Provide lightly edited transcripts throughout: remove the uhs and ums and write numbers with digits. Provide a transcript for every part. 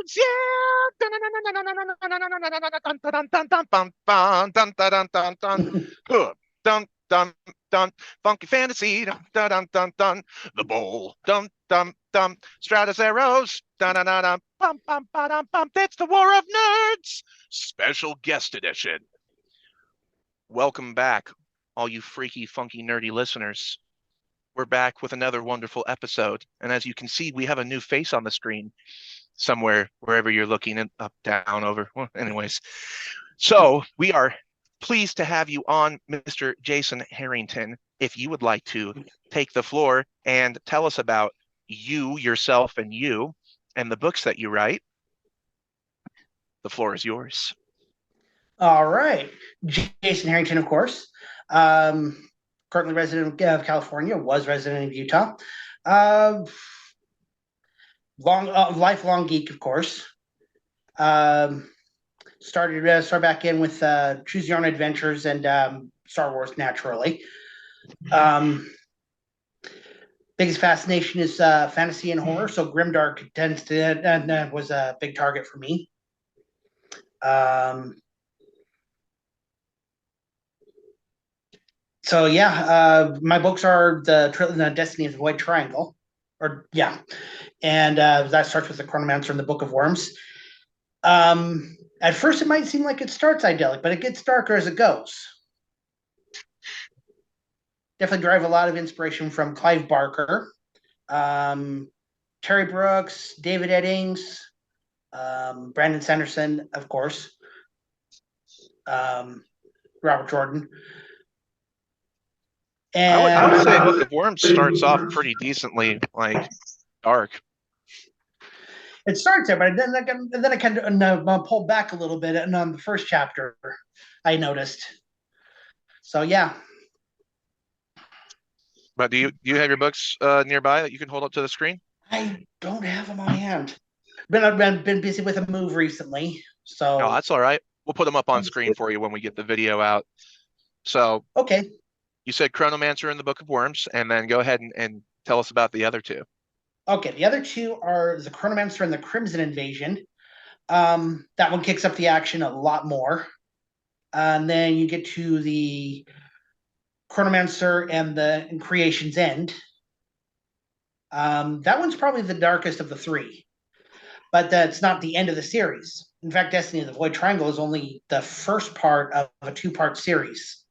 nerds, yeah. Huh. Dun dun dun. Funky fantasy. Dun dun dun dun. The bowl. Dun dun dun. Stratus arrows. Dun dun dun dun. Bum bum bum bum. It's the War of Nerds. Special guest edition. Welcome back, all you freaky, funky, nerdy listeners. We're back with another wonderful episode. And as you can see, we have a new face on the screen somewhere, wherever you're looking, up, down, over. Well, anyways. So we are pleased to have you on, Mr. Jason Harrington. If you would like to take the floor and tell us about you, yourself, and the books that you write, the floor is yours. All right. Jason Harrington, of course. Currently resident of California, was resident of Utah. Lifelong geek, of course. Started back in with Choose Your Own Adventures and Star Wars, naturally. Biggest fascination is fantasy and horror, so grimdark tends to was a big target for me. So yeah, my books are the Destiny of the Void Triangle, and that starts with the Chronomancer and the Book of Worms. At first, it might seem like it starts idyllic, but it gets darker as it goes. Definitely derive a lot of inspiration from Clive Barker, Terry Brooks, David Eddings, Brandon Sanderson, of course, Robert Jordan. And I would say Book of Worms starts off pretty decently, like dark. It starts there, but then I kind of pulled back a little bit, and on the first chapter, I noticed. So yeah. But do you have your books nearby that you can hold up to the screen? I don't have them on hand. I've been busy with a move recently, so. No, that's all right. We'll put them up on screen for you when we get the video out. So okay. You said Chronomancer and the Book of Worms, and then go ahead and tell us about the other two. Okay, the other two are the Chronomancer and the Crimson Invasion. That one kicks up the action a lot more. And then you get to the Chronomancer and the Creation's End. That one's probably the darkest of the three, but that's not the end of the series. In fact, Destiny of the Void Triangle is only the first part of a two-part series.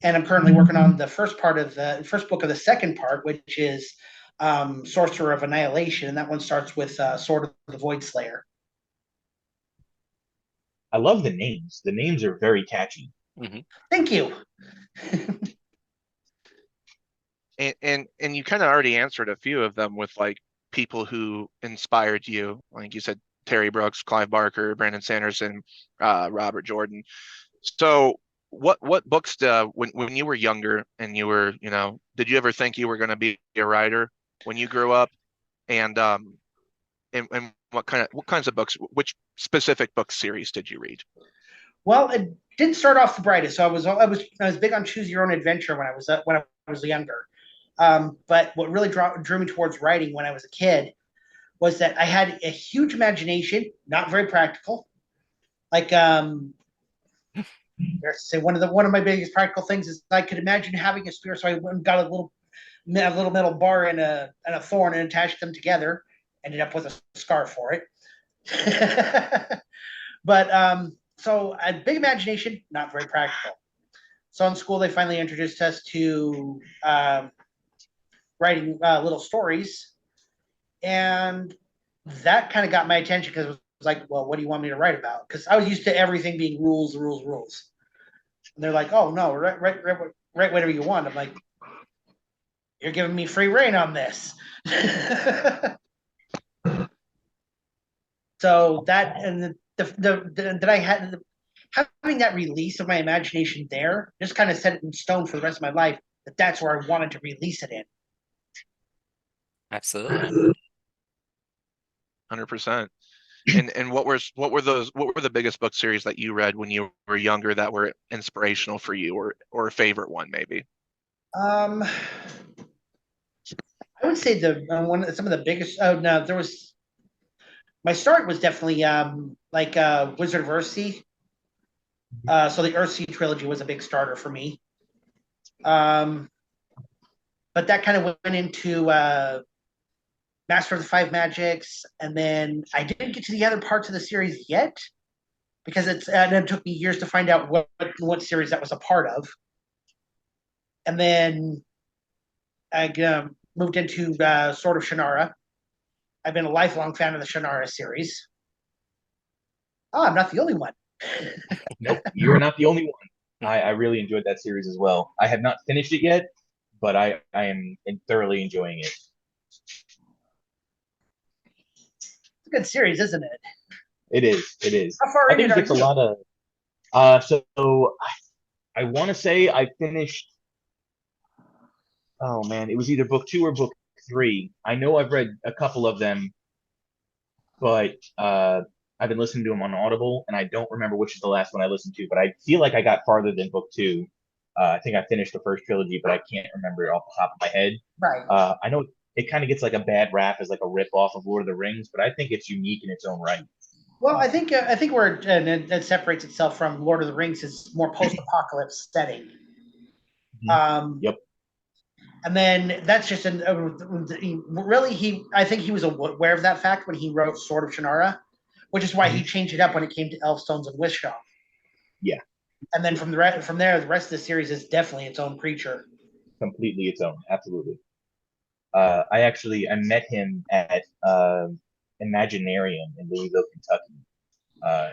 And I'm currently working on the first book of the second part, which is Sorcerer of Annihilation, and that one starts with Sword of the Void Slayer. I love the names. The names are very catchy. Mm-hmm. Thank you. and you kind of already answered a few of them with like people who inspired you. Like you said, Terry Brooks, Clive Barker, Brandon Sanderson, Robert Jordan. So what books when you were younger and you were, did you ever think you were going to be a writer when you grew up? And what kinds of books, which specific book series did you read? Well, it didn't start off the brightest. So I was big on Choose Your Own Adventure when I was younger. But what really drew me towards writing when I was a kid was that I had a huge imagination, not very practical. Like say one of my biggest practical things is I could imagine having a spear, so I went and got a little metal bar and a thorn and attached them together. Ended up with a scar for it. But so I had big imagination, not very practical. So in school, they finally introduced us to writing little stories, and that kind of got my attention because it was like, well, what do you want me to write about? Because I was used to everything being rules. And they're like, oh no, write whatever you want. I'm like, you're giving me free reign on this. So that and that I had having that release of my imagination there just kind of set it in stone for the rest of my life. That's where I wanted to release it in. Absolutely. 100%. And what were the biggest book series that you read when you were younger that were inspirational for you, or a favorite one maybe? I would say some of the biggest. Oh no, there was My start was definitely like Wizard of Earthsea. So the Earthsea trilogy was a big starter for me. But that kind of went into Master of the Five Magics, and then I didn't get to the other parts of the series yet because it took me years to find out what series that was a part of. And then I moved into Sword of Shannara. I've been a lifelong fan of the Shannara series. Oh, I'm not the only one. Nope, you are not the only one. I really enjoyed that series as well. I have not finished it yet, but I am thoroughly enjoying it. It's a good series, isn't it? It is. It is. How far I in think it it are gets a you? lot of. So I want to say I finished. Oh man, it was either book 2 or book 3. I know I've read a couple of them, but I've been listening to them on Audible, and I don't remember which is the last one I listened to. But I feel like I got farther than book 2. I think I finished the first trilogy, but I can't remember it off the top of my head. Right. I know it kind of gets like a bad rap as like a rip off of Lord of the Rings, but I think it's unique in its own right. Well, I think where it separates itself from Lord of the Rings is more post-apocalypse setting. Yep. And then that's just really I think he was aware of that fact when he wrote Sword of Shannara, which is why he changed it up when it came to Elfstones and Wishaw. Yeah. And then from there, the rest of the series is definitely its own creature. Completely its own, absolutely. I met him at Imaginarium in Louisville, Kentucky,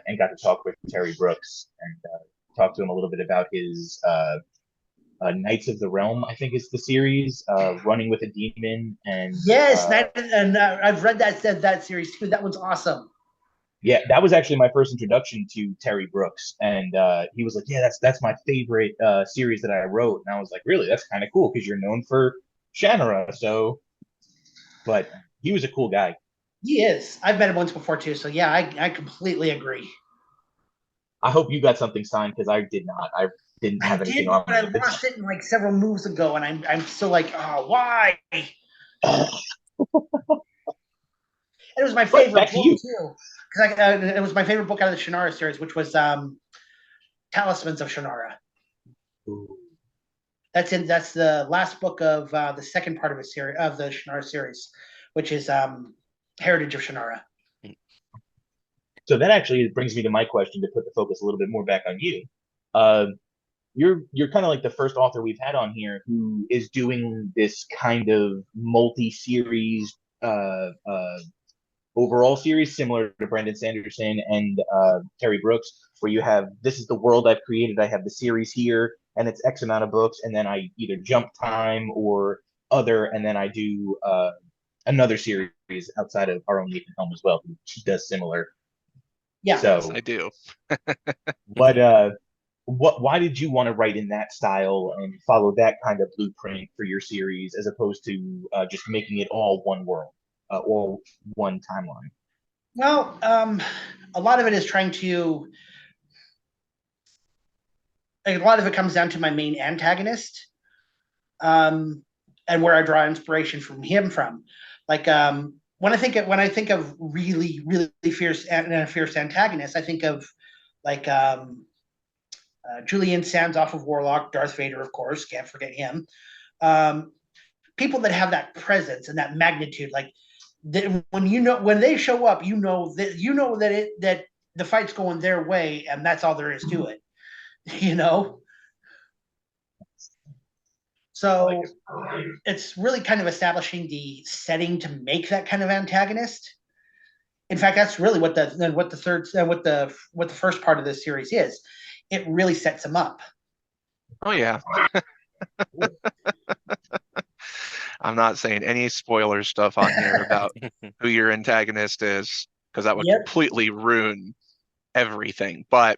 and got to talk with Terry Brooks and talk to him a little bit about his Knights of the Realm, I think is the series, Running with a Demon, and yes, I've read that series too. That one's awesome. Yeah, that was actually my first introduction to Terry Brooks, and he was like, "Yeah, that's my favorite series that I wrote," and I was like, "Really? That's kind of cool because you're known for Shannara." So, but he was a cool guy. He is. I've met him once before too, so yeah, I completely agree. I hope you got something signed because I did not. I didn't I have did, anything on but I me. lost it in like several moves ago, and I'm still like, oh, why? And it was my But favorite back to book you. too, because it was my favorite book out of the Shannara series, which was Talismans of Shannara. Ooh. That's the last book of the second part of the Shannara series, which is Heritage of Shannara. So that actually brings me to my question to put the focus a little bit more back on you. Uh, you're kind of like the first author we've had on here who is doing this kind of multi-series overall series similar to Brandon Sanderson and Terry Brooks, where you have this is the world I've created. I have the series here, and it's X amount of books, and then I either jump time or other, and then I do another series outside of our own Nathan Helm as well, who does similar. Yeah. So Yes, I do. Why did you want to write in that style and follow that kind of blueprint for your series as opposed to just making it all one world or one timeline? Well, a lot of it is trying to. A lot of it comes down to my main antagonist, and where I draw inspiration from him from. Like when I think of really fierce antagonists, I think of like Julian Sands off of Warlock, Darth Vader, of course, can't forget him. Um, People that have that presence and that magnitude, like when they show up, that the fight's going their way, and that's all there is to it. You know, so it's really kind of establishing the setting to make that kind of antagonist. In fact, that's really what the first part of this series is. It really sets him up. Oh yeah. I'm not saying any spoiler stuff on here about who your antagonist is, because that would Yep. completely ruin everything. But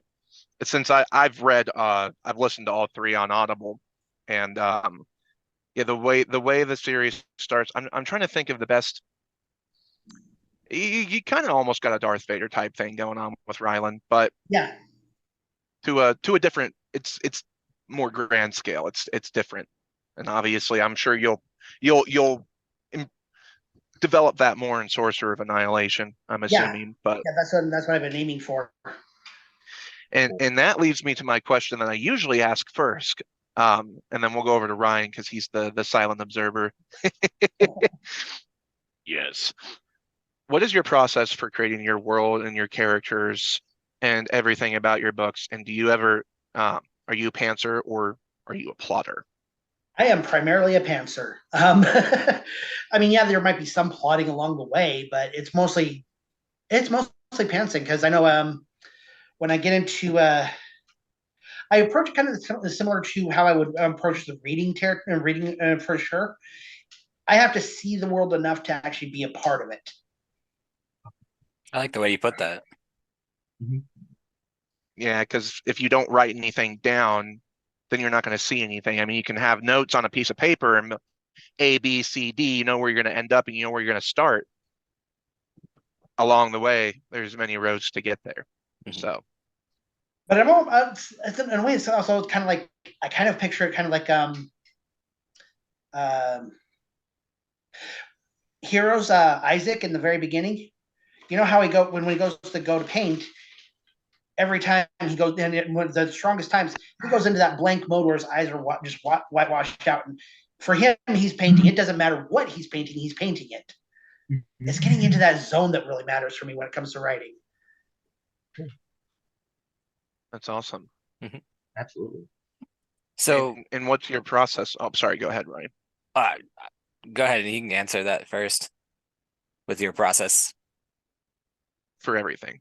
since I've listened to all three on Audible, and yeah, the way the series starts, I'm trying to think of the best. You kind of almost got a Darth Vader type thing going on with Ryland, but Yeah. to a different, it's more grand scale. It's different, and obviously, I'm sure you'll develop that more in Sorcerer of Annihilation, I'm assuming. But Yeah, that's what I've been aiming for. and that leads me to my question that I usually ask first. And then we'll go over to Ryan because he's the silent observer. Yes. What is your process for creating your world and your characters and everything about your books? And do you ever are you a pantser or are you a plotter? I am primarily a pantser. I mean, yeah, there might be some plotting along the way, but it's mostly pantsing because I know when I get into I approach kind of similar to how I would approach the reading for sure. I have to see the world enough to actually be a part of it. I like the way you put that. Yeah, because if you don't write anything down, then you're not going to see anything. I mean, you can have notes on a piece of paper and A, B, C, D, you know where you're going to end up and you know where you're going to start. Along the way, there's many roads to get there. So, but in a way, it's also kind of like I kind of picture it kind of like Heroes Isaac in the very beginning. You know how when he goes to paint, every time he goes in, one of the strongest times, he goes into that blank mode where his eyes are just whitewashed out. And for him, he's painting. It doesn't matter what he's painting it. It's getting into that zone that really matters for me when it comes to writing. that's awesome. Absolutely. So, and what's your process? Oh, sorry. Go ahead, Ryan. Go ahead and you can answer that first with your process for everything.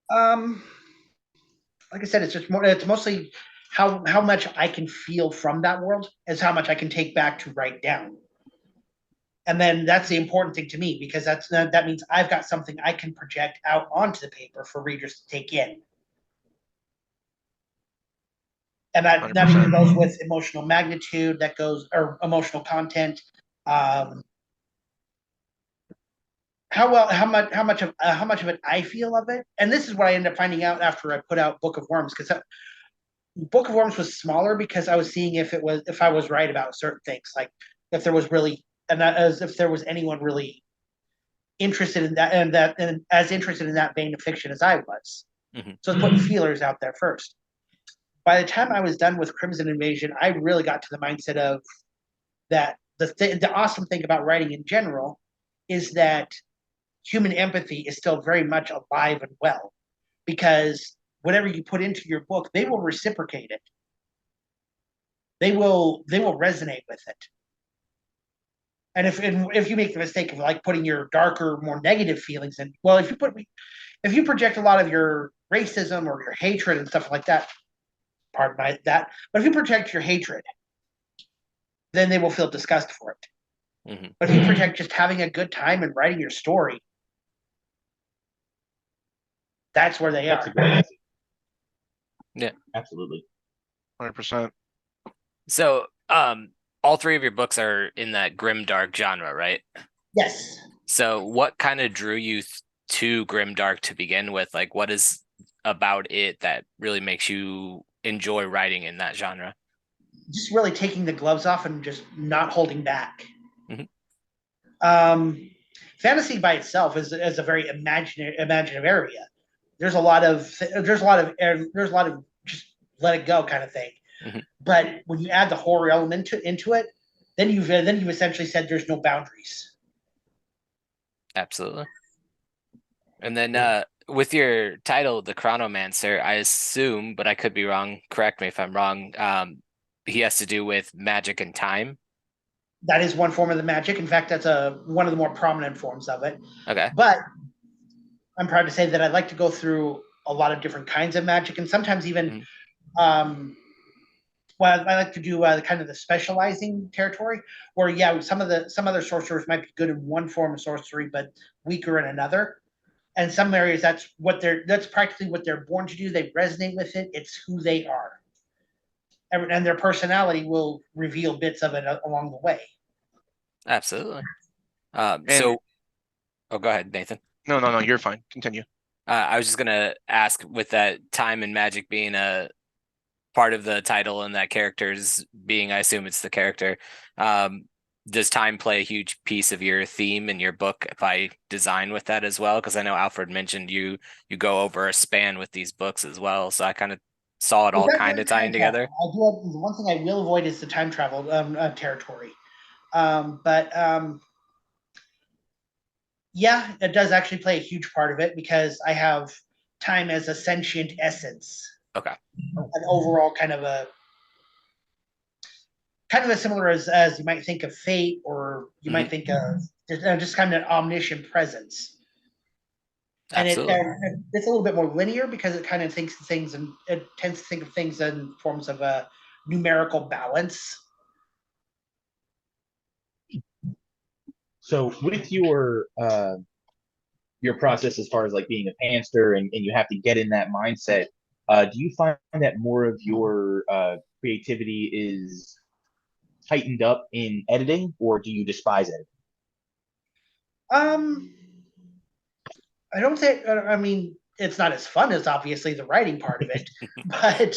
Like I said, it's mostly how much I can feel from that world is how much I can take back to write down. And then that's the important thing to me because that means I've got something I can project out onto the paper for readers to take in. And that even goes with emotional magnitude, or emotional content. How much of it I feel of it, and this is what I ended up finding out after I put out Book of Worms, because Book of Worms was smaller because I was seeing if I was right about certain things, like if there was really if there was anyone really interested in that and as interested in that vein of fiction as I was. So I was putting feelers out there first. By the time I was done with Crimson Invasion, I really got to the mindset of that the awesome thing about writing in general is that human empathy is still very much alive and well, because whatever you put into your book, they will reciprocate it. They will resonate with it. And if you make the mistake of like putting your darker, more negative feelings in, well, if you project a lot of your racism or your hatred and stuff like that, pardon that, but if you project your hatred, then they will feel disgust for it. But if you project just having a good time and writing your story, that's where they are. Yeah, absolutely, 100%. So, all three of your books are in that grimdark genre, right? Yes. So, what kind of drew you to grimdark to begin with? Like, what is about it that really makes you enjoy writing in that genre? Just really taking the gloves off and just not holding back. Fantasy by itself is a very imaginative area. There's a lot of just let it go kind of thing. But when you add the horror element into it, then you've essentially said there's no boundaries. Absolutely. And then with your title, The Chronomancer, I assume, but I could be wrong, correct me if I'm wrong, he has to do with magic and time. That is one form of the magic. In fact, that's one of the more prominent forms of it. Okay. But I'm proud to say that I like to go through a lot of different kinds of magic, and sometimes even well, I like to do kind of the specializing territory, where some other sorcerers might be good in one form of sorcery, but weaker in another. And some areas that's practically what they're born to do. They resonate with it. It's who they are, and their personality will reveal bits of it along the way. Absolutely. So, go ahead, Nathan. No, you're fine. Continue. I was just gonna ask, with that time and magic being a part of the title and that character's being, I assume it's the character. does time play a huge piece of your theme in your book by design with that as well? Because I know Alfred mentioned you go over a span with these books as well, so I kind of saw it all kind of tying together. The one thing I will avoid is the time travel territory. But yeah, it does actually play a huge part of it because I have time as a sentient essence. Okay. An overall kind of as similar as you might think of fate, or you might think of just kind of an omniscient presence. And it's a little bit more linear because it kind of thinks of things, and it tends to think of things in forms of a numerical balance. So with your process as far as like being a pantser and you have to get in that mindset, do you find that more of your creativity is tightened up in editing, or do you despise editing? I don't think. I mean, it's not as fun as obviously the writing part of it, but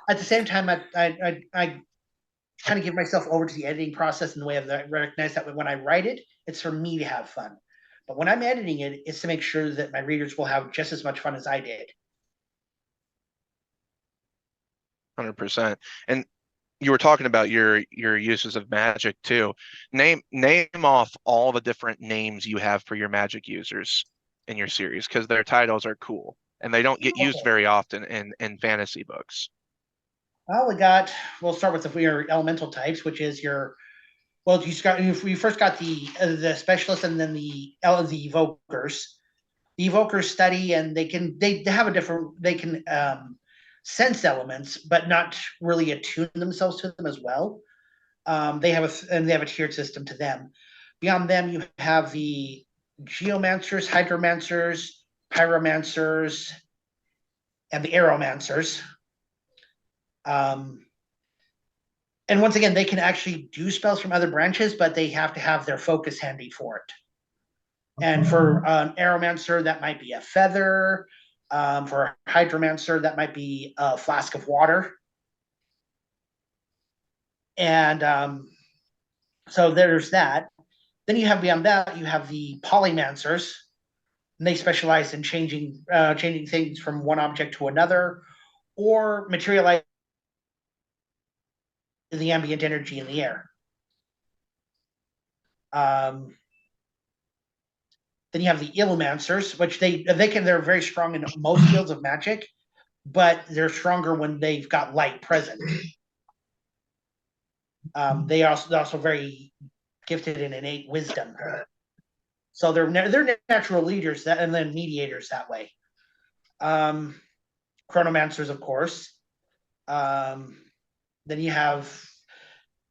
at the same time, I kind of give myself over to the editing process in the way of that. I recognize that when I write it, it's for me to have fun. But when I'm editing it, it's to make sure that my readers will have just as much fun as I did. 100%. And you were talking about your uses of magic too. Name off all the different names you have for your magic users in your series, because their titles are cool and they don't get used very often in fantasy books. Well, we'll start with your elemental types, which is you first got the specialists and then the evokers. The evokers study, and they can sense elements, but not really attune themselves to them as well. They have a tiered system to them. Beyond them, you have the geomancers, hydromancers, pyromancers, and the aeromancers. And once again, they can actually do spells from other branches, but they have to have their focus handy for it. And for an aeromancer, that might be a feather. For a hydromancer, that might be a flask of water. And so there's that. Then you have beyond that, you have the polymancers, and they specialize in changing things from one object to another, or materialize the ambient energy in the air. Then you have the illumancers, which they're very strong in most fields of magic, but they're stronger when they've got light present. They're also very gifted in innate wisdom. So they're natural leaders and then mediators that way. Chronomancers, of course. Then you have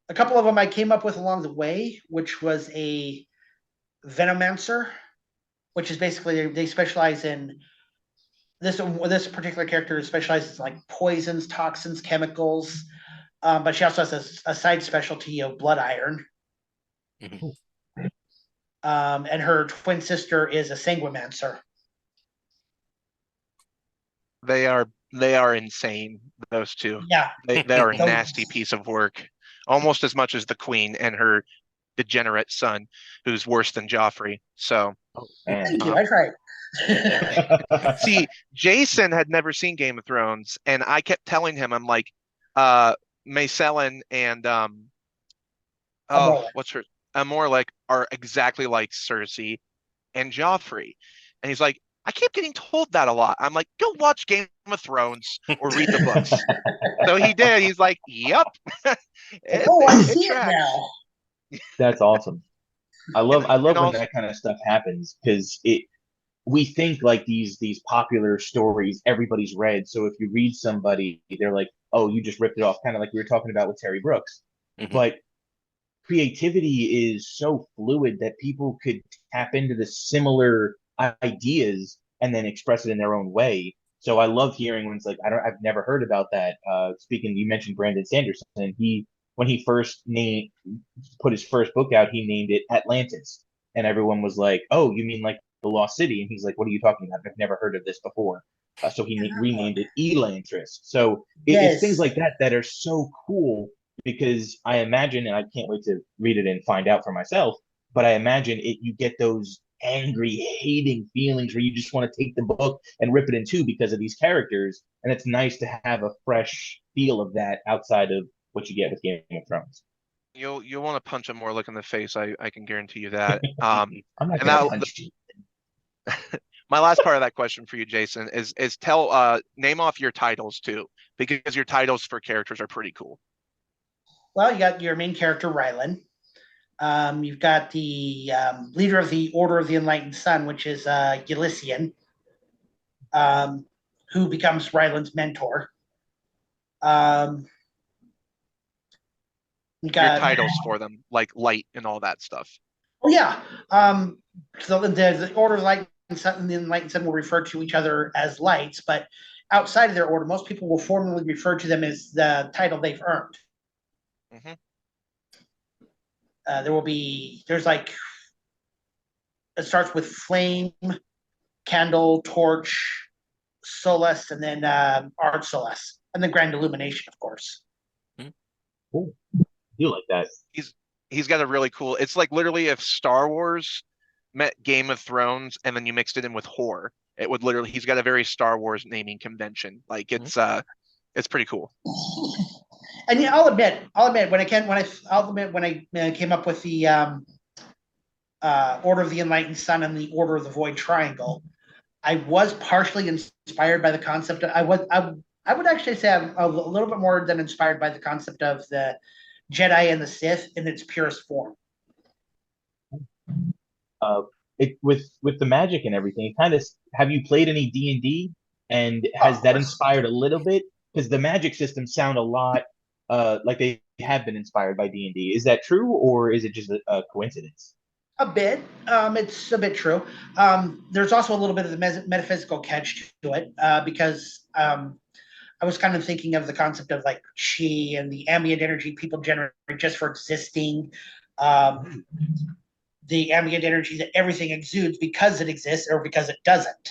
a couple of them I came up with along the way, which was a venomancer, which is basically they specialize in this particular character specializes in like poisons, toxins, chemicals, but she also has a side specialty of blood iron. And her twin sister is a sanguimancer. They are insane, those two. Yeah. They are a nasty piece of work, almost as much as the queen and her degenerate son, who's worse than Joffrey. So thank you. I tried. See, Jason had never seen Game of Thrones, and I kept telling him, I'm like, Maycellen and what's her Amorlek are exactly like Cersei and Joffrey. And he's like, I keep getting told that a lot. I'm like, go watch Game of Thrones or read the books. So he did. He's like, yep. I see it now. That's awesome. I love when that kind of stuff happens, because we think like these popular stories everybody's read. So if you read somebody, they're like, oh, you just ripped it off, kind of like we were talking about with Terry Brooks. But creativity is so fluid that people could tap into the similar ideas and then express it in their own way. So I love hearing when it's like, I've never heard about that. Speaking, you mentioned Brandon Sanderson. When he first put his first book out, he named it Atlantis, and everyone was like, "Oh, you mean like the Lost City?" And he's like, "What are you talking about? I've never heard of this before." So he renamed it Elantris. So it's things like that that are so cool, because I imagine, and I can't wait to read it and find out for myself, but I imagine you get those angry, hating feelings where you just want to take the book and rip it in two because of these characters. And it's nice to have a fresh feel of that outside of what you get with Game of Thrones. You'll want to punch him more, look in the face. I can guarantee you that. I'm not And gonna punch you. my last part of that question for you, Jason, is name off your titles too, because your titles for characters are pretty cool. Well, you got your main character, Rylan. You've got the leader of the Order of the Enlightened Sun, which is Elysian, who becomes Rylan's mentor. You got your titles for them, like light and all that stuff. Oh yeah. So the Order of the Light and the Enlightened Sun will refer to each other as lights, but outside of their order, most people will formally refer to them as the title they've earned. Mm-hmm. There's like, it starts with flame, candle, torch, solace, and then art solace, and then grand illumination, of course. Cool. You like that? He's got a really cool. It's like literally if Star Wars met Game of Thrones and then you mixed it in with horror, it would literally. He's got a very Star Wars naming convention. Like it's pretty cool. And yeah, I'll admit when I came up with the Order of the Enlightened Sun and the Order of the Void Triangle, I was partially inspired by the concept. I would actually say I'm a little bit more than inspired by the concept of the Jedi and the Sith in its purest form. With the magic and everything, have you played any D&D, and has that inspired a little bit? Because the magic systems sound a lot like they have been inspired by D&D. Is that true, or is it just a coincidence? A bit. It's a bit true. There's also a little bit of the metaphysical catch to it because I was kind of thinking of the concept of like chi and the ambient energy people generate just for existing. The ambient energy that everything exudes because it exists or because it doesn't.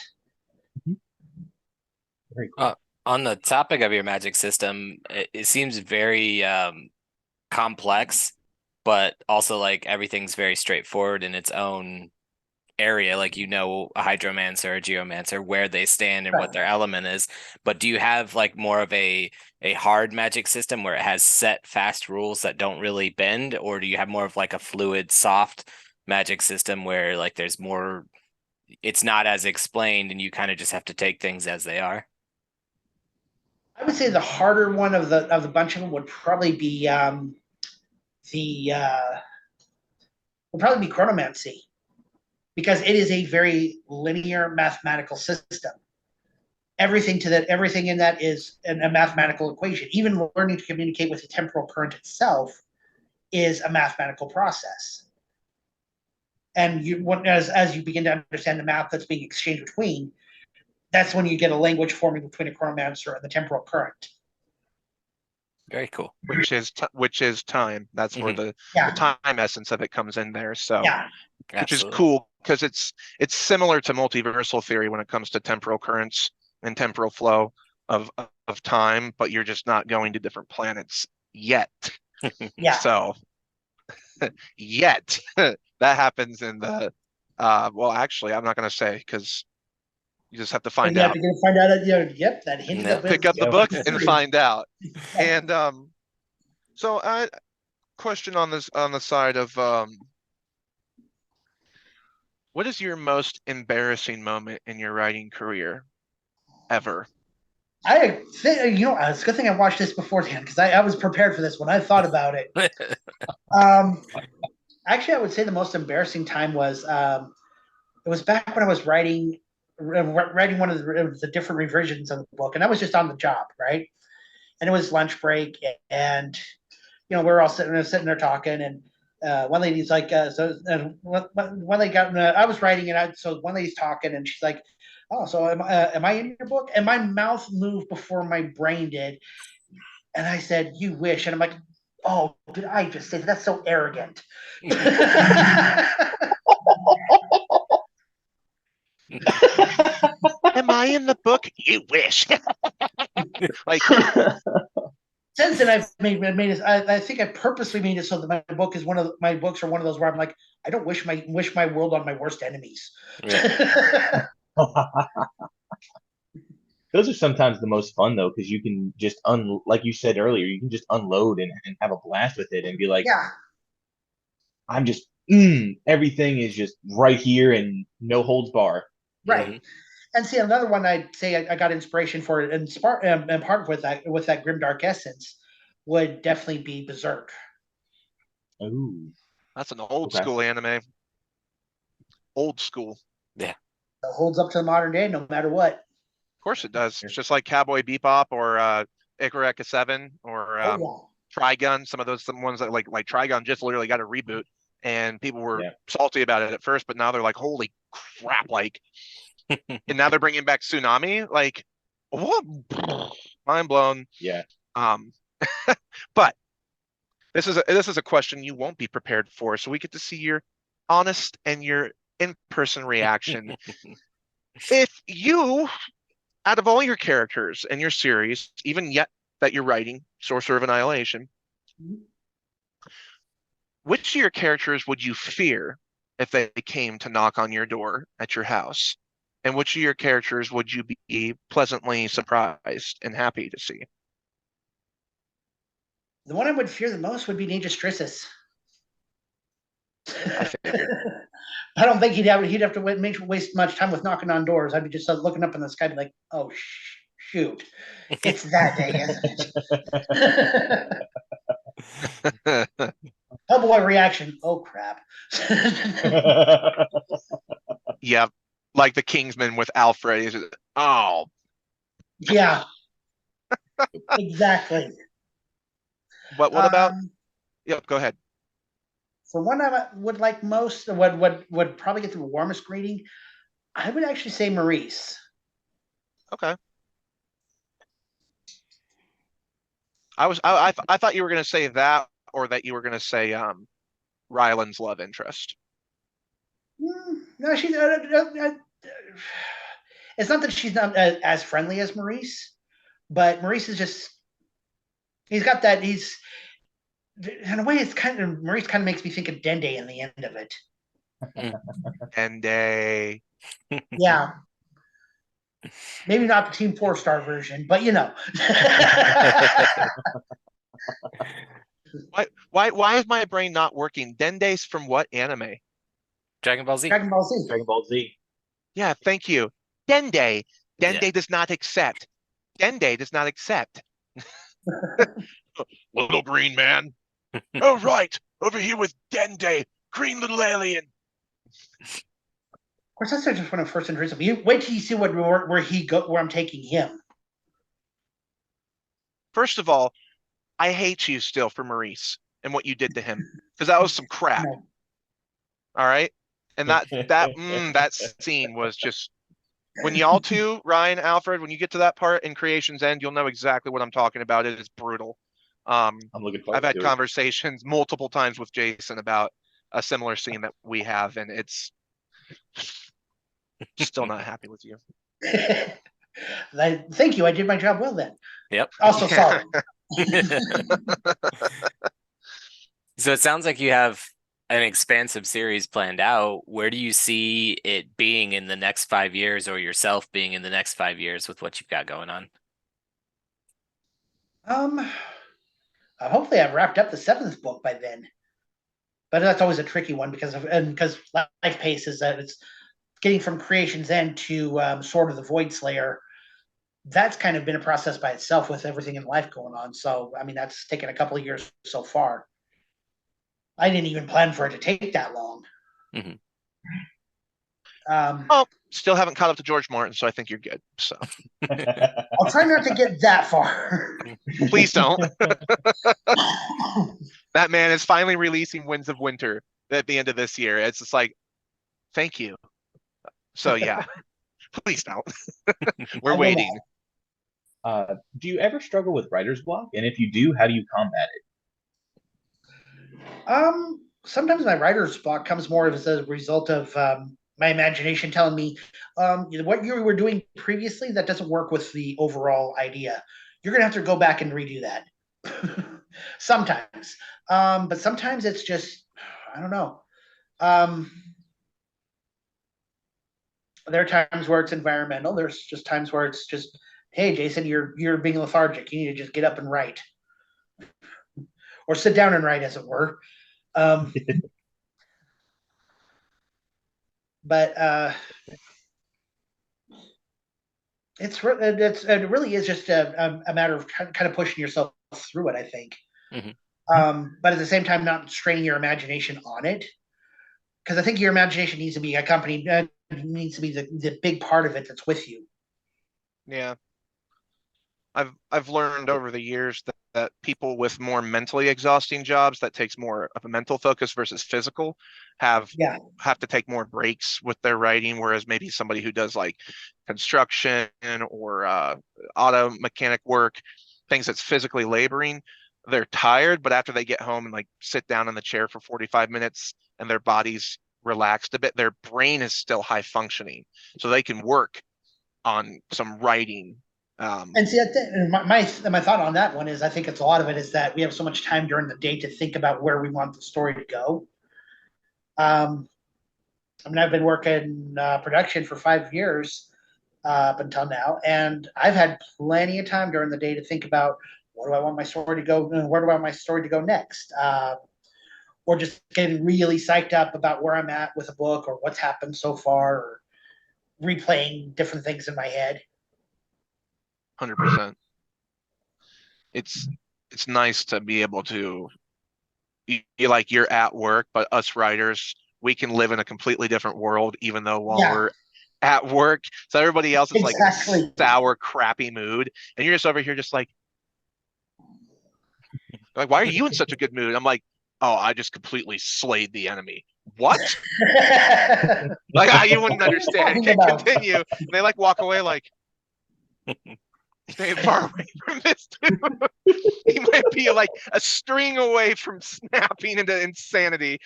Very cool. On the topic of your magic system, it seems very complex, but also like everything's very straightforward in its own area. Like a hydromancer or a geomancer, where they stand and what their element is. But do you have like more of a hard magic system where it has set fast rules that don't really bend, or do you have more of like a fluid, soft magic system where like there's more, it's not as explained and you kind of just have to take things as they are? I would say the harder one of the bunch of them would probably be Chronomancy, because it is a very linear mathematical system. Everything in that is a mathematical equation. Even learning to communicate with the temporal current itself is a mathematical process. And as you begin to understand the math that's being exchanged between, that's when you get a language forming between a chronomancer and the temporal current. Very cool. Which is time. That's where the time essence of it comes in there. So which is cool because it's similar to multiversal theory when it comes to temporal currents and temporal flow of time, but you're just not going to different planets yet. So yet that happens in the well, actually, I'm not going to say because you just have to find out. You're going to find out. Yep, that hint. Pick up the book and find out. And so I question on the side of what is your most embarrassing moment in your writing career ever? I think it's a good thing I watched this beforehand because I was prepared for this when I thought about it. Actually, I would say the most embarrassing time was it was back when I was writing one of the different revisions of the book, and I was just on the job, right? And it was lunch break, and we're all sitting there talking, and one lady's like, one lady got, I was writing, and so one lady's talking, and she's like, "Oh, so am I in your book?" And my mouth moved before my brain did, and I said, "You wish," and I'm like, "Oh, did I just say that? That's so arrogant." Am I in the book? You wish. Like, Since then, I've made it. I think I purposely made it so that my books are one of those where I'm like, I don't wish my world on my worst enemies. Yeah. Those are sometimes the most fun though, because you can just like you said earlier, you can just unload and have a blast with it and be like, Yeah, I'm just everything is just right here and no holds bar. right. Mhm. And see, another one I'd say I got inspiration for it, and part with that grimdark essence would definitely be Berserk. Ooh, That's an old okay. school anime. Old school. It holds up to the modern day, no matter what. Of course it does. It's just like Cowboy Bebop or Icarus 7 or Trigun. Some ones that like Trigun just literally got a reboot, and people were salty about it at first, but now they're like, holy crap! Like, and now they're bringing back Tsunami. Like, what? Mind blown. Yeah. But this is a question you won't be prepared for, so we get to see your honest and your in-person reaction. If you, out of all your characters in your series, even yet that you're writing, Sorcerer of Annihilation, which of your characters would you fear if they came to knock on your door at your house? And which of your characters would you be pleasantly surprised and happy to see? The one I would fear the most would be Ninja Strissus. I figured. I don't think he'd have to waste much time with knocking on doors. I'd be just looking up in the sky, be like, "Oh shoot, it's that day, isn't it?" Hellboy reaction. Oh crap. Yeah, like the Kingsman with Alfred. Oh, yeah, exactly. what about? Yep, go ahead. For one I would like most, would probably get the warmest greeting, I would actually say Maurice. Okay. I thought you were going to say that, or that you were going to say Ryland's love interest. No, she's. It's not that she's not as friendly as Maurice, but Maurice is just. He's got that. He's in a way. It's kind of Maurice kind of makes me think of Dende in the end of it. Dende. Yeah. Maybe not the Team 4-star version, but you know. Why is my brain not working? Dende's from what anime? Dragon Ball Z. Dragon Ball Z. Dragon Ball Z. Yeah, thank you. Dende. Dende does not accept. Dende does not accept. Little green man. Oh, right. Over here with Dende. Green little alien. Of course, that's just when I first introduced him. You wait till you see where I'm taking him. First of all, I hate you still for Maurice and what you did to him, because that was some crap. No. All right, and that scene was just when y'all two, Ryan, Alfred, when you get to that part in Creation's End, you'll know exactly what I'm talking about. It is brutal. I'm looking forward I've had to conversations multiple times with Jason about a similar scene that we have, and it's still not happy with you. Thank you. I did my job well then. Yep. Also sorry. So it sounds like you have an expansive series planned out. Where do you see it being in the next 5 years, or yourself being in the next 5 years with what you've got going on? Hopefully I've wrapped up the 7th book by then. But that's always a tricky one because life pace is that it's getting from Creation's End to Sword of the Void Slayer. That's kind of been a process by itself with everything in life going on. So, I mean, that's taken a couple of years so far. I didn't even plan for it to take that long. Mm-hmm. Well, still haven't caught up to George Martin, so I think you're good. So I'll try not to get that far. Please don't. That man is finally releasing Winds of Winter at the end of this year. It's just like, thank you. So yeah, please don't. We're waiting. Do you ever struggle with writer's block? And if you do, how do you combat it? Sometimes my writer's block comes more as a result of my imagination telling me what you were doing previously that doesn't work with the overall idea. You're gonna have to go back and redo that. Sometimes. But sometimes it's just, I don't know. Um, there are times where it's environmental. There's just times where it's just, hey, Jason, you're being lethargic. You need to just get up and write, or sit down and write, as it were. Um, but it really is just a matter of kind of pushing yourself through it, I think. Mhm. But at the same time, not straining your imagination on it, because I think your imagination needs to be accompanied, needs to be the big part of it that's with you. Yeah. I've learned over the years that people with more mentally exhausting jobs that takes more of a mental focus versus physical have Yeah, have to take more breaks with their writing, whereas maybe somebody who does like construction or auto mechanic work, things that's physically laboring, they're tired, but after they get home and like sit down in the chair for 45 minutes and their body's relaxed a bit, their brain is still high functioning, so they can work on some writing. and see, my thought on that one is, I think it's a lot of it is that we have so much time during the day to think about where we want the story to go. I mean, I've been working production for 5 years up until now, and I've had plenty of time during the day to think about what do I want my story to go, where do I want my story to go next, or just getting really psyched up about where I'm at with a book or what's happened so far, or replaying different things in my head. 100%. It's nice to be able to like you're at work, but us writers, we can live in a completely different world, even though while Yeah, we're at work. So everybody else is like in a exactly. sour, crappy mood, and you're just over here, just like, why are you in such a good mood? I'm like, oh, I just completely slayed the enemy. What? Like, you wouldn't What are you understand. talking Okay, about? continue. And they like walk away, like, stay far away from this dude. He might be like a string away from snapping into insanity.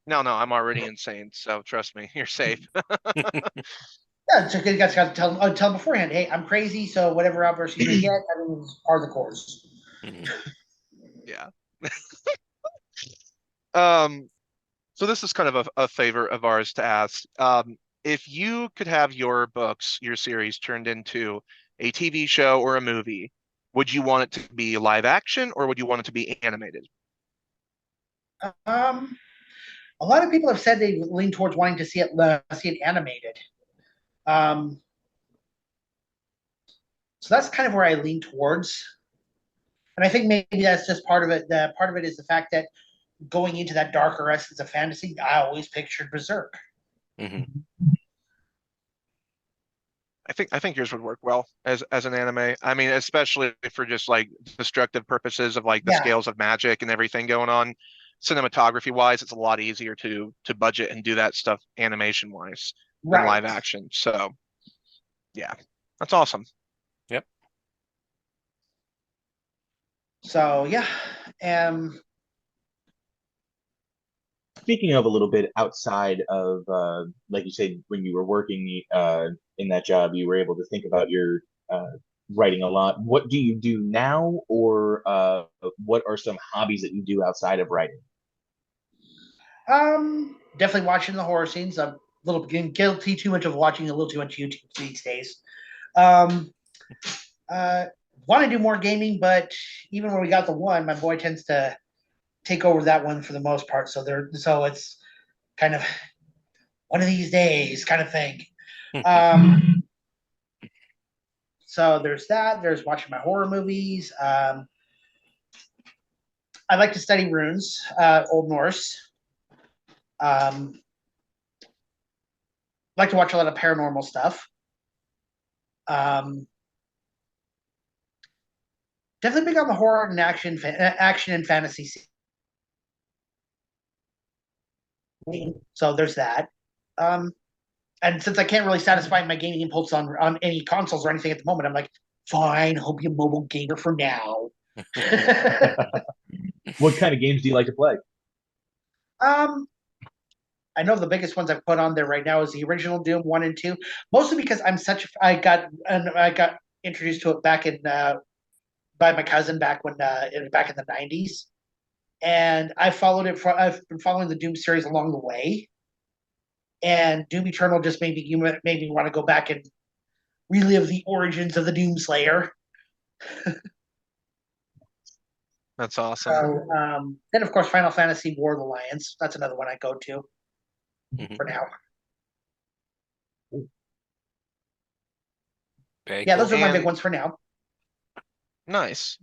No, I'm already insane. So trust me, you're safe. Yeah, so you guys got to tell them beforehand. Hey, I'm crazy, so whatever outburst you may get, I mean, it's part of the course. Mhm. Yeah. Um, so this is kind of a favor of ours to ask. If you could have your books, your series turned into a TV show or a movie, would you want it to be live action or would you want it to be animated? Um, a lot of people have said they lean towards wanting to see it animated. Um, so that's kind of where I lean towards, and I think maybe that's just part of it. The part of it is the fact that going into that darker essence of fantasy, I always pictured Berserk. Mhm. I think yours would work well as an anime. I mean, especially for just like destructive purposes of like the Yeah, scales of magic and everything going on. Cinematography wise, it's a lot easier to budget and do that stuff animation wise than live right. action. So yeah, that's awesome. Yep. So yeah, um, Speaking of a little bit outside of, like you said, when you were working in that job, you were able to think about your writing a lot. What do you do now, or what are some hobbies that you do outside of writing? definitely watching the horror scenes. I'm a little getting guilty too much of watching a little too much YouTube these days. Um, uh, want to do more gaming, but even when we got the one, my boy tends to take over that one for the most part. So it's kind of one of these days kind of thing. Um, so there's that. There's watching my horror movies. I like to study runes, Old Norse. Like to watch a lot of paranormal stuff. Um, definitely big on the horror and action and fantasy scene. So there's that. Um, and since I can't really satisfy my gaming impulse on any consoles or anything at the moment, I'm like, fine, I'll be a mobile gamer for now. What kind of games do you like to play? um, I know the biggest ones I've put on there right now is the original Doom 1 and 2, mostly because I got introduced to it back by my cousin back back in the 90s, and I've been following the Doom series along the way, and Doom Eternal just made me want to go back and relive the origins of the Doom Slayer. That's awesome. So then, of course, Final Fantasy War of the Lions. That's another one I go to for now. Very Yeah, cool. those are my big And- ones for now. Nice.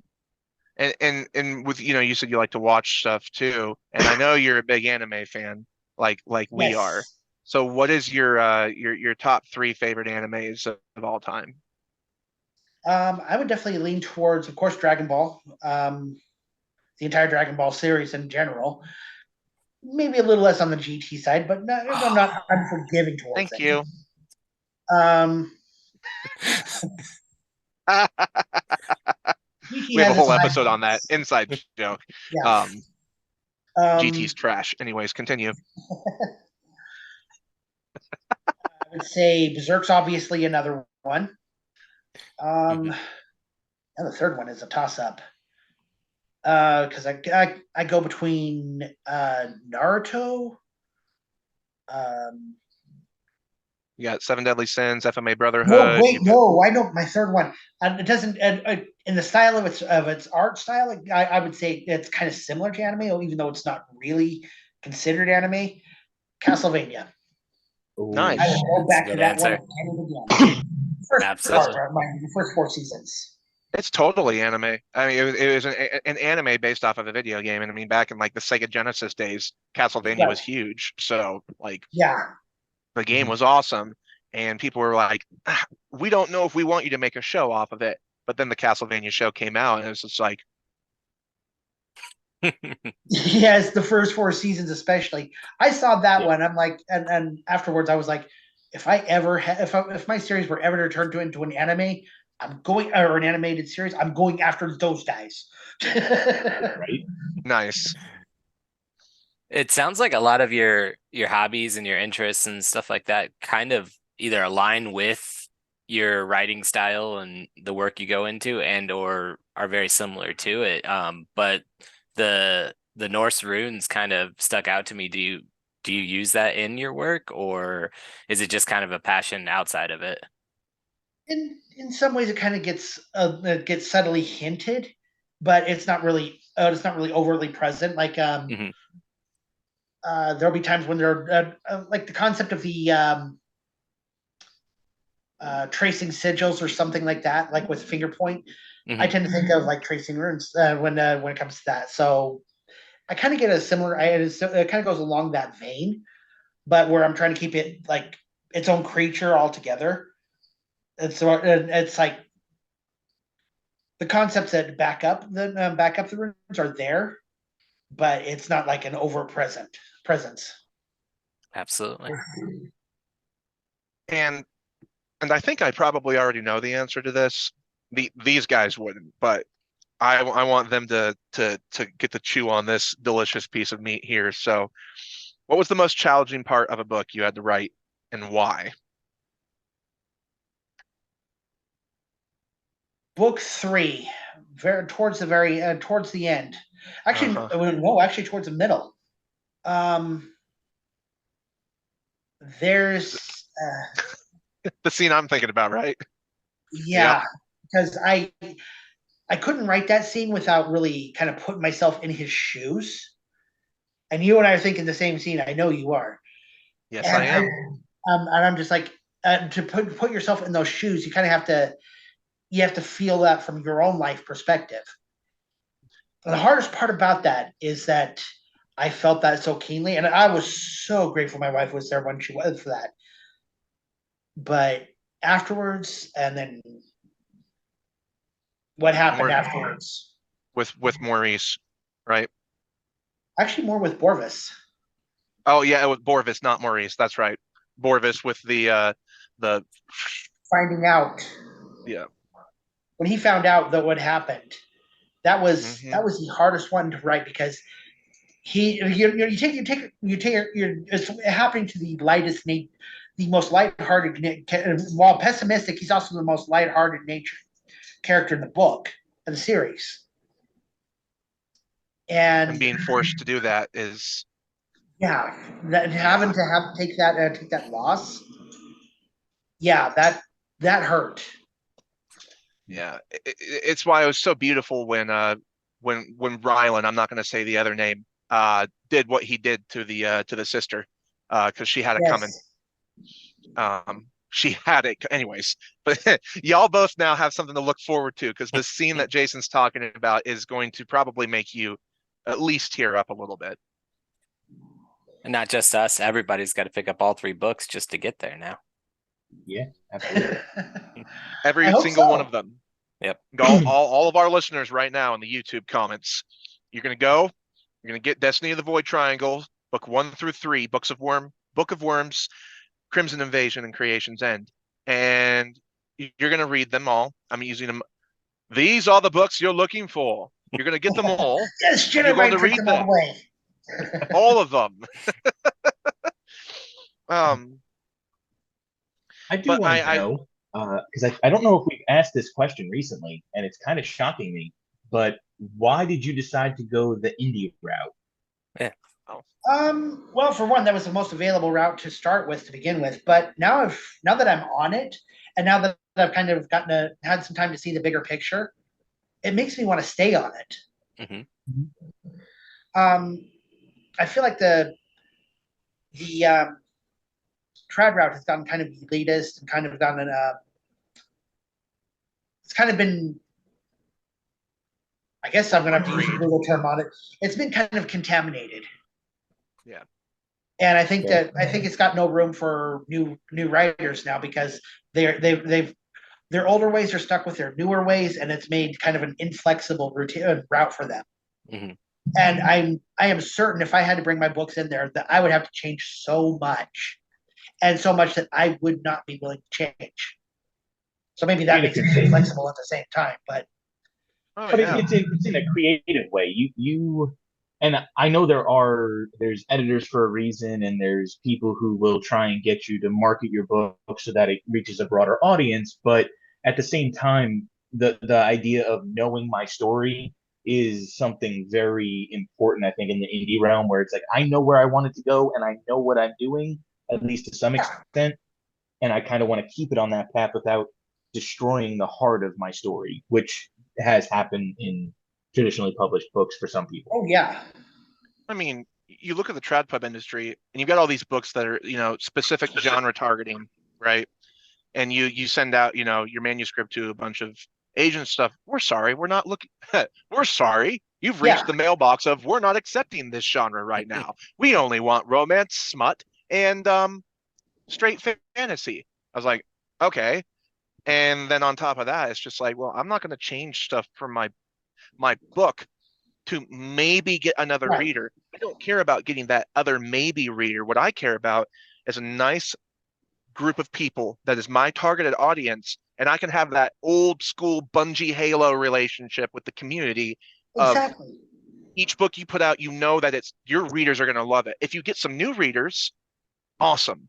And with you said you like to watch stuff too, and I know you're a big anime fan, like we Yes. are. So what is your top 3 favorite animes of all time? I would definitely lean towards, of course, Dragon Ball. The entire Dragon Ball series in general. Maybe a little less on the GT side, but I'm not unforgiving towards Thank it. you. GT We have a has whole its high episode on that points. inside joke. Yeah. GT's trash. Anyways, continue. I would say Berserk's obviously another one. And the third one is a toss-up. Because I go between Naruto. You got Seven Deadly Sins, FMA No, Brotherhood. wait, no, I know my third one. It doesn't in the style of its art style. I would say it's kind of similar to anime, even though it's not really considered anime. Castlevania. Nice. I will go back Good to that answer. one again. First Absolutely. part, the first 4 seasons. It's totally anime. I mean, it was an anime based off of a video game, and I mean, back in like the Sega Genesis days, Castlevania Right. was huge. So like, Yeah. the game was awesome, and people were like, "We don't know if we want you to make a show off of it." But then the Castlevania show came out, and it was just like, Yes, the first 4 seasons especially. I saw that Yeah. one. I'm like, and afterwards I was like, if my series were ever to turn into an anime, or an animated series, I'm going after those guys. Right? nice. It sounds like a lot of your hobbies and your interests and stuff like that kind of either align with your writing style and the work you go into and or are very similar to it. But the Norse runes kind of stuck out to me. Do you use that in your work, or is it just kind of a passion outside of it? In some ways, it kind of gets subtly hinted, but it's not really overtly present. Like Mhm. there'll be times when there like the concept of the tracing sigils or something like that, like with finger point. I Mhm. tend to think of like tracing runes when it comes to that. So I kind of get a similar. It kind of goes along that vein, but where I'm trying to keep it like its own creature altogether. It's like the concepts that back up the runes are there, but it's not like an over presence. Absolutely. And I think I probably already know the answer to this. These guys wouldn't, but I want them to get to chew on this delicious piece of meat here. So, what was the most challenging part of a book you had to write, and why? Book 3, towards the end. Actually, no, actually towards the middle. There's The scene I'm thinking about, right? yeah, because I couldn't write that scene without really kind of putting myself in his shoes. And you and I are thinking the same scene. I know you are. Yes, And I am. and I'm just like to put yourself in those shoes. You kind of have to feel that from your own life perspective. And the hardest part about that is that I felt that so keenly, and I was so grateful my wife was there when she was for that. But afterwards, and then what happened afterwards? With Maurice, right? Actually, more with Borvis. Oh yeah, it was Borvis, not Maurice. That's right. Borvis with the Finding out yeah. when he found out that what happened, that was Mhm. that was the hardest one to write because it's happening to the lightest the most lighthearted. While pessimistic, he's also the most lighthearted nature character in the book, of the series. And being forced to do that is, yeah, having to take that loss. Yeah, that hurt. yeah, it's why it was so beautiful when Rylan, I'm not going to say the other name, did what he did to the sister, because she had it coming. She had it anyways, but y'all both now have something to look forward to, because the scene that Jason's talking about is going to probably make you at least tear up a little bit. And not just us, everybody's got to pick up all 3 books just to get there now. Yeah, absolutely. Every single one of them. Yep. All of our listeners right now in the YouTube comments, you're gonna get Destiny of the Void Triangle, book 1 through 3, Book of Worms, Crimson Invasion, and Creation's End, and you're gonna read them all. I'm using them. These are the books you're looking for. You're gonna get them all. Yes, you're going to read them. All of them. I do want to know, because I don't know if we've asked this question recently, and it's kind of shocking me, but why did you decide to go the indie route? Yeah. Well, for one, that was the most available route to start with to begin with. But now that I'm on it, and now that I've kind of had some time to see the bigger picture, it makes me want to stay on it. I feel like the trad route has gotten kind of elitist and kind of gotten it's kind of been, I guess I'm going to have to use a Google term on it. It's been kind of contaminated. Yeah. And I think it's got no room for new writers now, because their older ways are stuck with their newer ways, and it's made kind of an inflexible route for them. And I am certain if I had to bring my books in there, that I would have to change so much, and so much that I would not be willing to change. So maybe that makes it flexible at the same time, but it's in a creative way. You and I know there's editors for a reason, and there's people who will try and get you to market your book so that it reaches a broader audience. But at the same time, the idea of knowing my story is something very important, I think, in the indie realm, where it's like, I know where I want it to go, and I know what I'm doing, at least to some extent, and I kind of want to keep it on that path without destroying the heart of my story, which has happened in traditionally published books for some people. Oh yeah. I mean, you look at the trad pub industry, and you've got all these books that are, specific genre targeting, right? And you send out, your manuscript to a bunch of agent stuff. We're sorry, we're not looking. We're sorry, you've reached the mailbox of, we're not accepting this genre right now. We only want romance, smut, and straight fantasy. I was like, okay. And then on top of that, it's just like, well, I'm not going to change stuff from my book to maybe get another reader. I don't care about getting that other maybe reader. What I care about is a nice group of people that is my targeted audience, and I can have that old school Bungie Halo relationship with the community of each book you put out, that it's your readers are going to love it. If you get some new readers, awesome.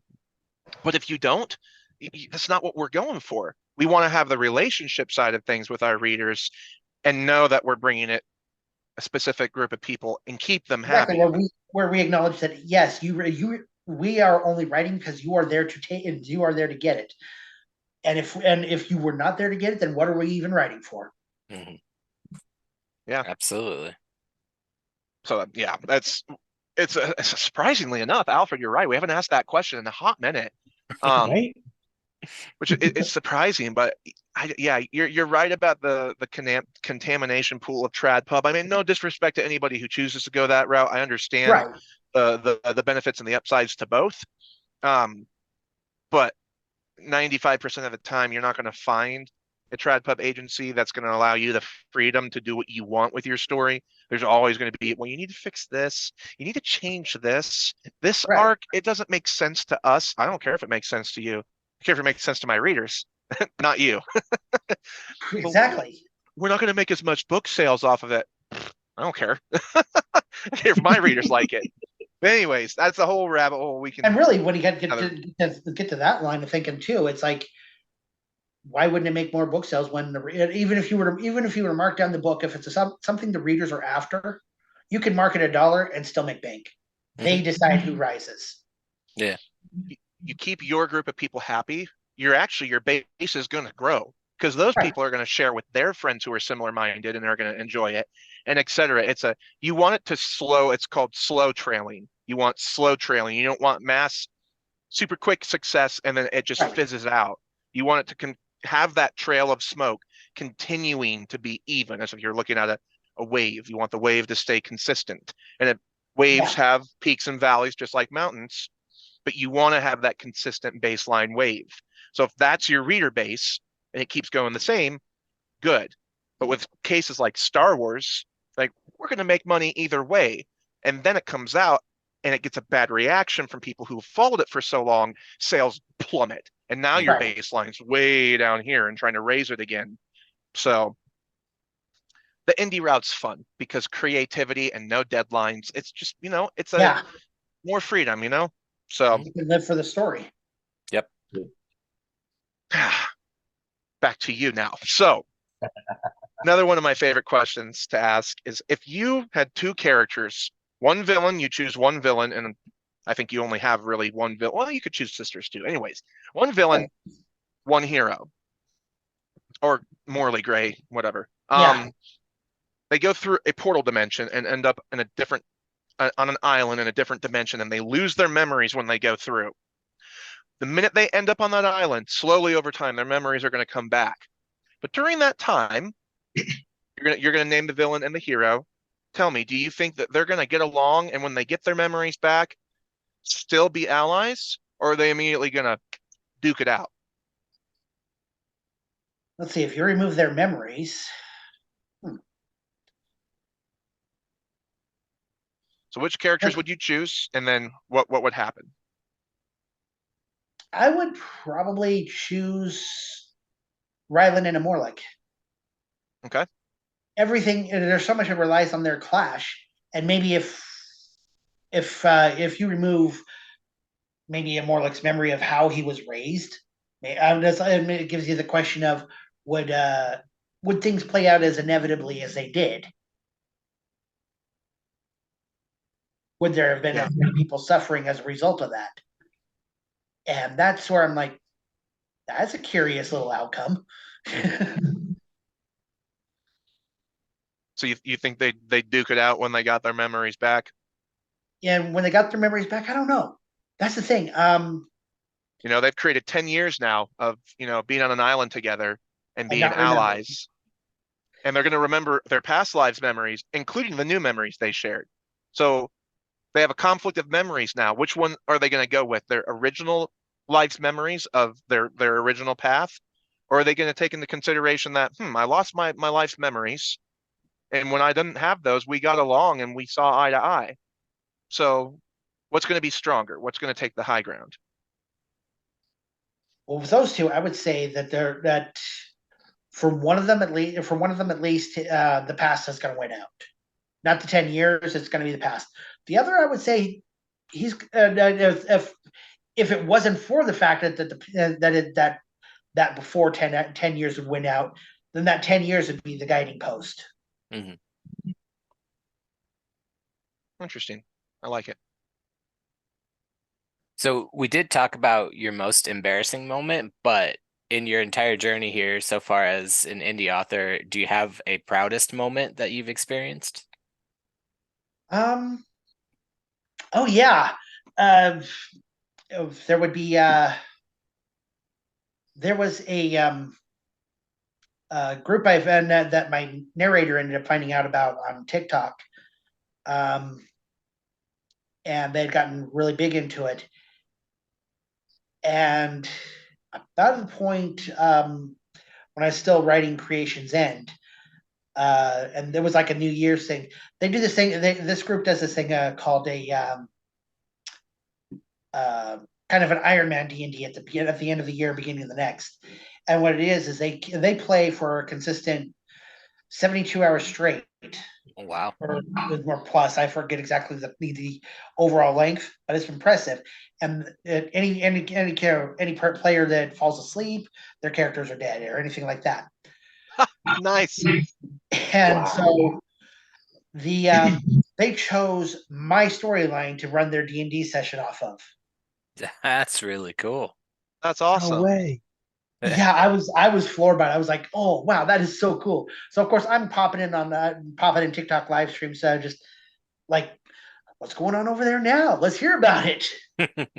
But if you don't, that's not what we're going for. We want to have the relationship side of things with our readers and know that we're bringing it a specific group of people and keep them happy. Where we acknowledge that, yes, we are only writing because you are there to take it, you are there to get it. And if you were not there to get it, then what are we even writing for? Yeah, absolutely. So yeah, it's surprisingly enough, Alfred, you're right. We haven't asked that question in a hot minute. Right? Which it's surprising, but you're right about the contamination pool of trad pub. I mean, no disrespect to anybody who chooses to go that route. I understand the benefits and the upsides to both. But 95% of the time, you're not going to find a trad pub agency that's going to allow you the freedom to do what you want with your story. There's always going to be, well, you need to fix this. You need to change this. This arc, it doesn't make sense to us. I don't care if it makes sense to you. I care if it makes sense to my readers, not you. Exactly. We're not going to make as much book sales off of it. I don't care. I care if my readers like it. But anyways, that's the whole rabbit hole we can. And really, when you get to that line of thinking too, it's like, why wouldn't it make more book sales when even if you were to mark down the book, if it's something the readers are after, you can mark it $1 and still make bank. They decide who rises. Yeah. You keep your group of people happy, your base is going to grow, because those people are going to share with their friends who are similar minded and are going to enjoy it, and etc. You want it to slow. It's called slow trailing. You want slow trailing. You don't want mass, super quick success and then it just fizzes out. You want it to have that trail of smoke continuing to be even, as if you're looking at a wave. You want the wave to stay consistent, and waves have peaks and valleys just like mountains, but you want to have that consistent baseline wave. So if that's your reader base and it keeps going the same, good. But with cases like Star Wars, like, we're going to make money either way. And then it comes out and it gets a bad reaction from people who followed it for so long, sales plummet. And now your baseline's way down here and trying to raise it again. So the indie route's fun because creativity and no deadlines. It's just, it's more freedom, So you can live for the story. Yep. Back to you now. So another one of my favorite questions to ask is, if you had two characters, one villain, you choose one villain, and I think you only have really one villain. Well, you could choose sisters too. Anyways, one villain, one hero, or morally gray, whatever. They go through a portal dimension and end up in a different, on an island in a different dimension, and they lose their memories when they go through. The minute they end up on that island, slowly over time, their memories are going to come back. But during that time, you're gonna name the villain and the hero. Tell me, do you think that they're gonna get along, and when they get their memories back, still be allies, or are they immediately gonna duke it out? Let's see, if you remove their memories. So which characters would you choose, and then what would happen? I would probably choose Rylan and Amorlik. Okay. Everything, there's so much that relies on their clash, and maybe if you remove maybe Amorlik's memory of how he was raised, it gives you the question of would things play out as inevitably as they did? Would there have been as many people suffering as a result of that? And that's where I'm like, that's a curious little outcome. So you think they duke it out when they got their memories back? And when they got their memories back, I don't know. That's the thing. They've created 10 years now of, being on an island together and being allies. And they're going to remember their past lives' memories, including the new memories they shared. So they have a conflict of memories now. Which one are they going to go with? Their original life's memories of their original path? Or are they going to take into consideration that, I lost my life's memories, and when I didn't have those, we got along and we saw eye to eye. So what's going to be stronger? What's going to take the high ground? Well, with those two, I would say that for one of them at least, the past is going to win out. Not the 10 years; it's going to be the past. The other, I would say, he's if it wasn't for the fact that before 10 years would win out, then that 10 years would be the guiding post. Mm-hmm. Interesting. I like it. So we did talk about your most embarrassing moment, but in your entire journey here so far as an indie author, do you have a proudest moment that you've experienced? Oh yeah. There would be there was a group I've that my narrator ended up finding out about on TikTok. And they'd gotten really big into it. And about the point when I was still writing Creation's End, and there was like a New Year's thing. They do this thing. This group does this thing called a kind of an Iron Man D&D at the end of the year, beginning of the next. And what it is they play for a consistent 72 hours straight, Oh, wow. Or it was more plus. I forget exactly the overall length, but it's impressive. And any player that falls asleep, their characters are dead or anything like that. Nice. And Wow. so they chose my storyline to run their D&D session off of. That's really cool. That's No awesome. way. Yeah, I was floored by it. I was like, oh wow, that is so cool. So of course I'm popping in TikTok live stream. So just like, what's going on over there now? Let's hear about it. That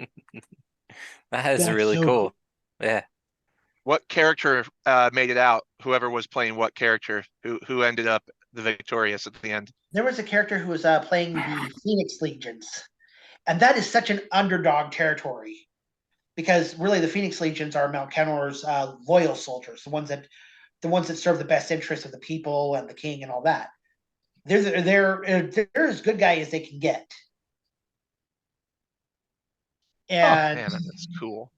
is That's really so cool. Yeah. What character made it out? Whoever was playing what character? Who ended up the victorious at the end? There was a character who was playing the Phoenix Legions, and that is such an underdog territory because really the Phoenix Legions are Malkenor's loyal soldiers, the ones that serve the best interests of the people and the king and all that. They're as good guy as they can get. Oh And man, that's cool.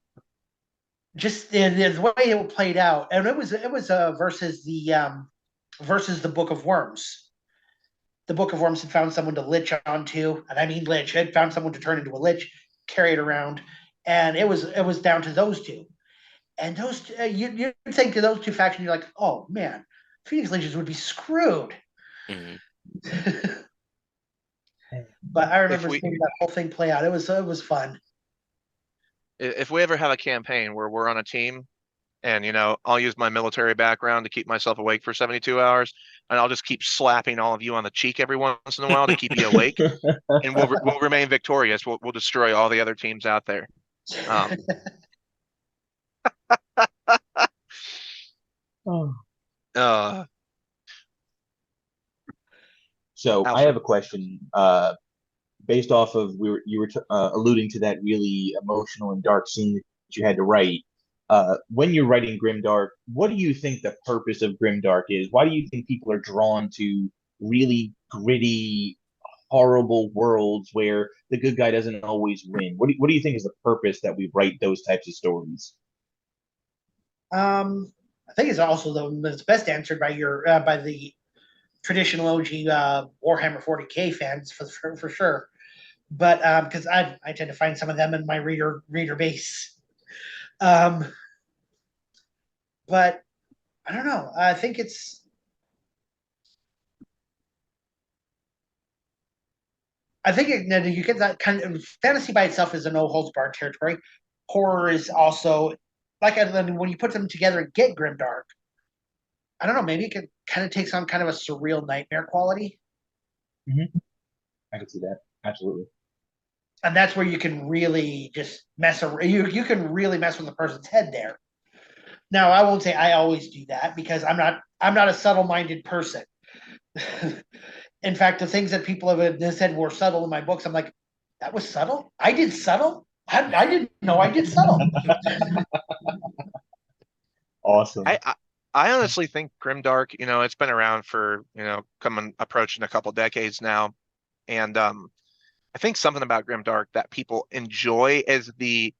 just the way it played out, and it was versus the Book of Worms. The Book of Worms had found someone to lich onto, and I mean lich, had found someone to turn into a lich, carry it around, and it was down to those two. And those you think to those two factions, you're like, oh man, Phoenix Legions would be screwed. Mhm. But I remember we- seeing that whole thing play out. It was fun. If we ever have a campaign where we're on a team and I'll use my military background to keep myself awake for 72 hours, and I'll just keep slapping all of you on the cheek every once in a while to keep you awake, and we'll remain victorious. We'll destroy all the other teams out there. Oh. Uh, So I Alfred. have a question. Based off of you were alluding to that really emotional and dark scene that you had to write. When you're writing grimdark, what do you think the purpose of grimdark is? Why do you think people are drawn to really gritty, horrible worlds where the good guy doesn't always win? What do you think is the purpose that we write those types of stories? I think it's also it's best answered by by the traditional OG Warhammer 40K fans for sure. But because I tend to find some of them in my reader base. But I don't know. I think you get that kind of fantasy by itself is a no holds barred territory. Horror is also when you put them together and get grimdark. I don't know. Maybe it could kind of takes on kind of a surreal nightmare quality. Mm-hmm. I can see that. Absolutely. And that's where you can really just mess around. You can really mess with the person's head there. Now, I won't say I always do that because I'm not a subtle-minded person. In fact, the things that people have said were subtle in my books, I'm like, that was subtle? I did subtle? I didn't know I did subtle. Awesome. I honestly think grimdark, it's been around for approaching a couple decades now, and I think something about grimdark that people enjoy is the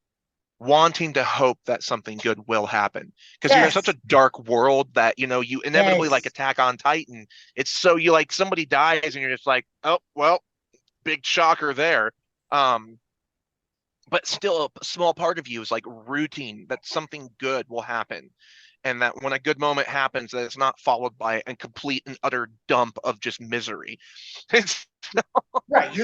wanting to hope that something good will happen, because you're in such a dark world that you inevitably, like Attack on Titan, it's so you like somebody dies and you're just like, oh well, big shocker there. But still a small part of you is like rooting that something good will happen, and that when a good moment happens, that it's not followed by a complete and utter dump of just misery. It's right. You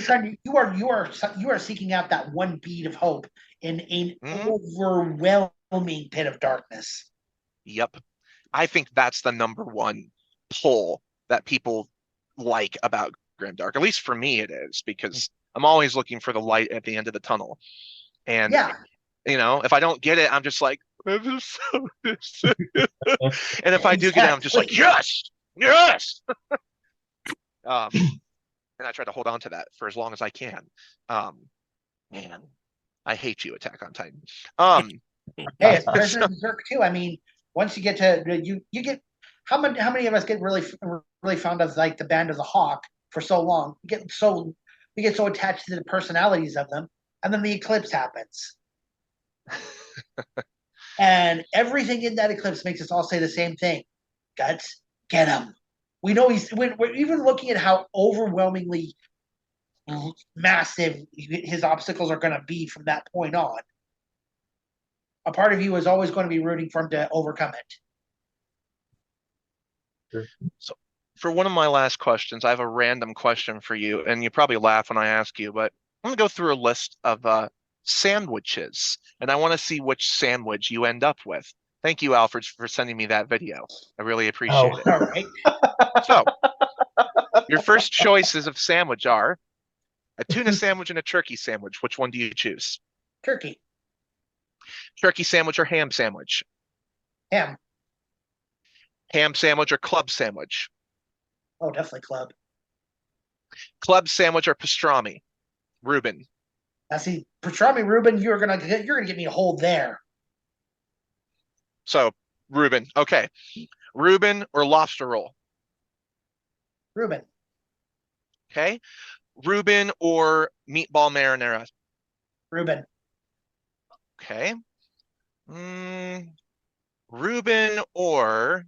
are seeking out that one bead of hope in an overwhelming pit of darkness. Yep. I think that's the number one pull that people like about grimdark. At least for me it is, because I'm always looking for the light at the end of the tunnel. And if I don't get it, I'm just like, and if I do get it, I'm just like, yes. And I try to hold on to that for as long as I can. Man, I hate you, Attack on Titan. Hey, it's Prisoner of Berserk too. I mean, once you get to you get how many of us get really fond of like the Band of the Hawk for so long? We get so attached to the personalities of them, and then the eclipse happens. And everything in that eclipse makes us all say the same thing. Guts, get him. We know we're even looking at how overwhelmingly massive his obstacles are going to be from that point on. A part of you is always going to be rooting for him to overcome it. Sure. So for one of my last questions, I have a random question for you, and you probably laugh when I ask you, but I'm gonna go through a list of sandwiches, and I want to see which sandwich you end up with. Thank you, Alfred, for sending me that video. I really appreciate it. All right. So your first choices of sandwich are a tuna sandwich and a turkey sandwich. Which one do you choose? Turkey. Turkey sandwich or ham sandwich? Ham. Ham sandwich or club sandwich? Oh, definitely club. Club sandwich or pastrami? Reuben. Now see, pastrami Reuben, you're gonna get me a hold there. So Reuben. Okay. Reuben or lobster roll? Reuben. Okay. Reuben or meatball marinara? Reuben. Okay. Reuben or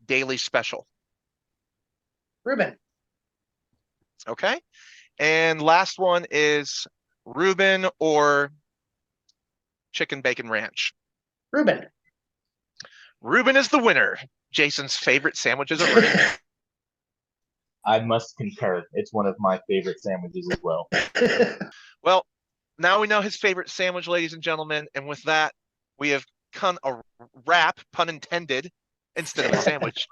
daily special? Reuben. Okay. And last one is Reuben or chicken bacon ranch? Reuben. Reuben is the winner. Jason's favorite sandwiches are Reuben. I must concur. It's one of my favorite sandwiches as well. Well, now we know his favorite sandwich, ladies and gentlemen. And with that, we have come a wrap, pun intended, instead of a sandwich.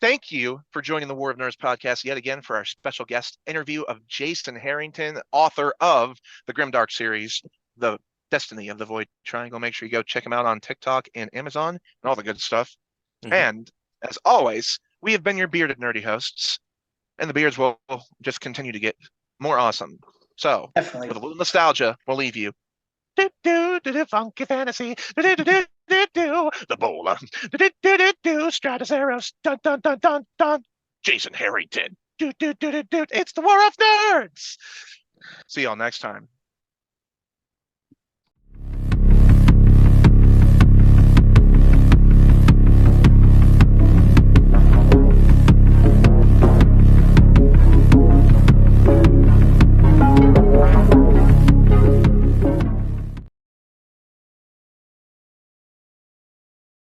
Thank you for joining the War of Nerds podcast yet again for our special guest interview of Jason Harrington, author of the Grimdark series, The Destiny of the Void Triangle. Make sure you go check him out on TikTok and Amazon and all the good stuff. Mhm. And as always, we have been your bearded nerdy hosts, and the beards will just continue to get more awesome. So, Definitely. with a little nostalgia, we'll leave you. Do do do do funky fantasy. Do do do do do do the bowler. Do do do do do Stratosaurus. Dun dun dun dun dun. Jason Harrington. Do do do do do. It's the War of Nerds. See y'all next time.